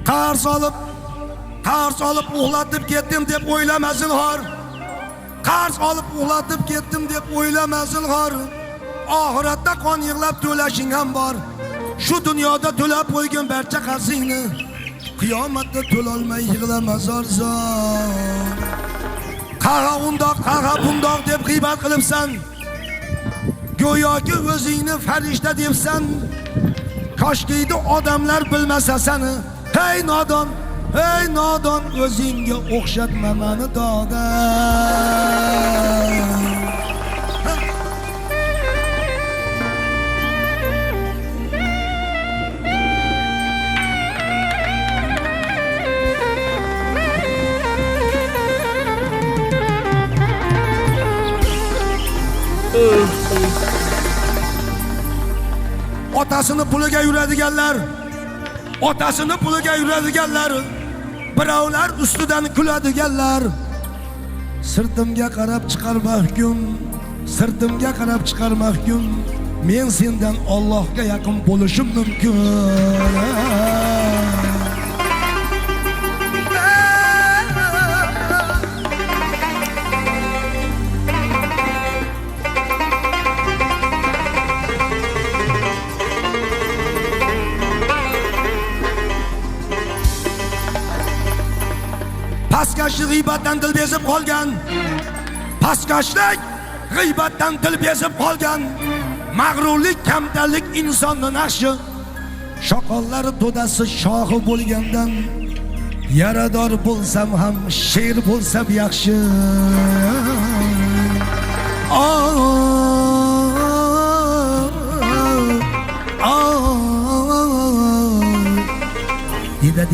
Qars olib uxlatib ketdim deb o'ylama zinhor. Qars olib uxlatib ketdim deb o'ylama zinhor. Oxiratda qon yig'lab to'lashing ham bor. Shu dunyoda to'lab qo'ygan barcha qarzingni qiyomatda to'lolmay yig'lama zor. Qara undoq, qara bundoq deb g'iybat qilibsan. Go'yoki o'zingni farishta debsan. Koshkiydi odamlar bilmasa seni. Hey nodon, o'zingga o'xshatma meni doda. Otasini puliga yuradiganlar, birovlar ustidan kuladiganlar. Sirtimga qarab chiqarmoqkim, men sendan Allohga yaqin bo'lishim mumkin. Paskashlik g'iybatdan dil bezib qolgan. Paskashlik g'iybatdan dil bezib qolgan. Mag'rurlik, kamtarlik insonni naqshi. Shoqollari to'dasi shohi bo'lgandan yarador bo'lsam ham sher bo'lsam yaxshi. Dida